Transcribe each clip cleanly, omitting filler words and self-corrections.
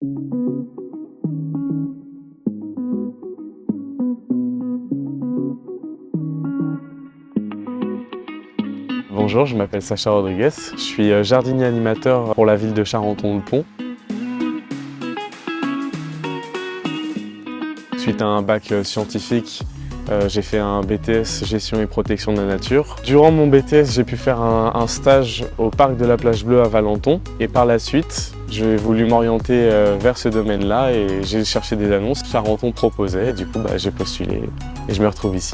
Bonjour, je m'appelle Sacha Rodriguez, je suis jardinier animateur pour la ville de Charenton-le-Pont. Suite à un bac scientifique, j'ai fait un BTS Gestion et Protection de la Nature. Durant mon BTS, j'ai pu faire un stage au parc de la Plage Bleue à Valenton et par la suite, j'ai voulu m'orienter vers ce domaine-là et j'ai cherché des annonces. Charenton proposait, du coup j'ai postulé et je me retrouve ici.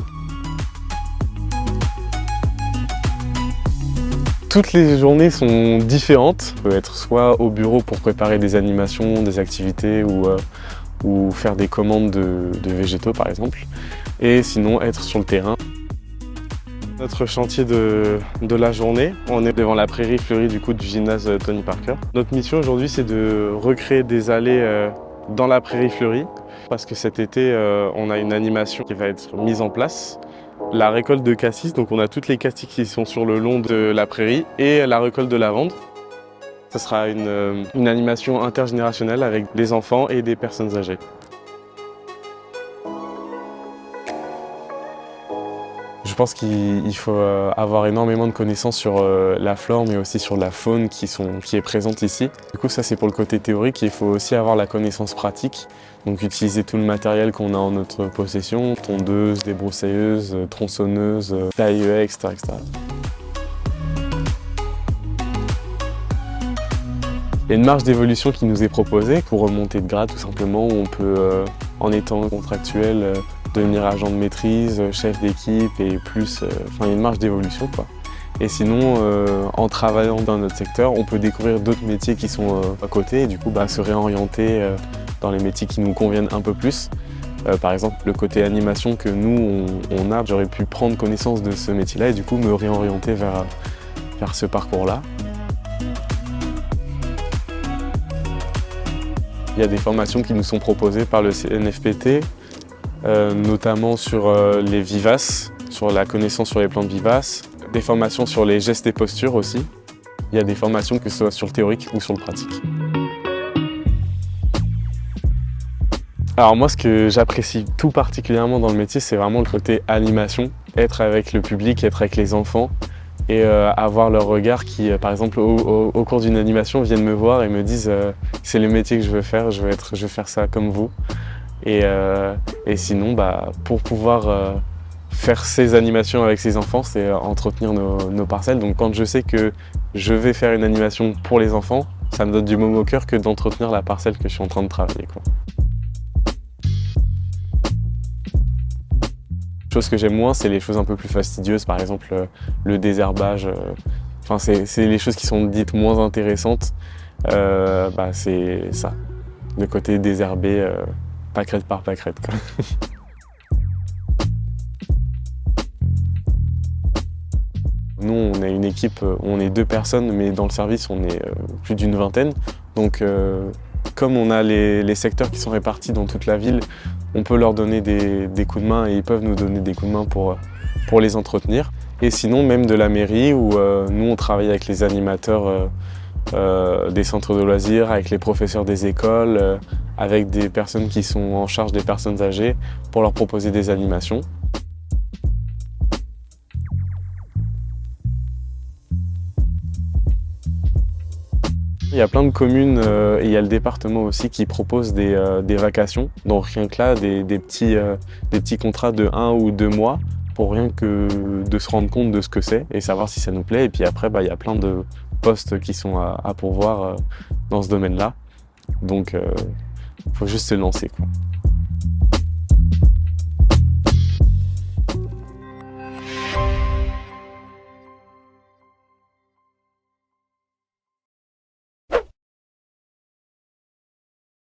Toutes les journées sont différentes. On peut être soit au bureau pour préparer des animations, des activités ou faire des commandes de végétaux par exemple. Et sinon être sur le terrain. Notre chantier de la journée, on est devant la prairie fleurie du gymnase Tony Parker. Notre mission aujourd'hui c'est de recréer des allées dans la prairie fleurie parce que cet été on a une animation qui va être mise en place. La récolte de cassis, donc on a toutes les cassis qui sont sur le long de la prairie et la récolte de lavande. Ce sera une animation intergénérationnelle avec des enfants et des personnes âgées. Je pense qu'il faut avoir énormément de connaissances sur la flore mais aussi sur la faune qui est présente ici. Du coup ça c'est pour le côté théorique, il faut aussi avoir la connaissance pratique. Donc utiliser tout le matériel qu'on a en notre possession, tondeuse, débroussailleuse, tronçonneuse, taille-haie, etc., etc. Il y a une marge d'évolution qui nous est proposée pour remonter de grade tout simplement, où on peut, en étant contractuel, devenir agent de maîtrise, chef d'équipe et plus, il y a une marge d'évolution quoi. Et sinon, en travaillant dans notre secteur, on peut découvrir d'autres métiers qui sont à côté et du coup se réorienter dans les métiers qui nous conviennent un peu plus. Par exemple, le côté animation que nous, on a, j'aurais pu prendre connaissance de ce métier-là et du coup me réorienter vers ce parcours-là. Il y a des formations qui nous sont proposées par le CNFPT, notamment sur les vivaces, sur la connaissance sur les plantes vivaces, des formations sur les gestes et postures aussi. Il y a des formations que ce soit sur le théorique ou sur le pratique. Alors moi, ce que j'apprécie tout particulièrement dans le métier, c'est vraiment le côté animation, être avec le public, être avec les enfants et avoir leur regard qui, par exemple, au cours d'une animation, viennent me voir et me disent c'est le métier que je veux faire, je veux faire ça comme vous. Et sinon, pour pouvoir faire ces animations avec ces enfants, c'est entretenir nos parcelles. Donc quand je sais que je vais faire une animation pour les enfants, ça me donne du baume au cœur que d'entretenir la parcelle que je suis en train de travailler, quoi. Chose que j'aime moins, c'est les choses un peu plus fastidieuses, par exemple le désherbage. C'est les choses qui sont dites moins intéressantes. C'est ça, le côté désherbé, pâquerette par pâquerette, quoi. Nous, on est une équipe, on est 2 personnes, mais dans le service, on est plus d'une vingtaine. Donc, comme on a les secteurs qui sont répartis dans toute la ville, on peut leur donner des coups de main et ils peuvent nous donner des coups de main pour les entretenir. Et sinon, même de la mairie où nous, on travaille avec les animateurs des centres de loisirs, avec les professeurs des écoles, avec des personnes qui sont en charge des personnes âgées pour leur proposer des animations. Il y a plein de communes et il y a le département aussi qui propose des vacations. Donc rien que là, des petits contrats de 1 ou 2 mois pour rien que de se rendre compte de ce que c'est et savoir si ça nous plaît. Et puis après, il y a plein de postes qui sont à pourvoir dans ce domaine-là. Donc il faut juste se lancer, quoi.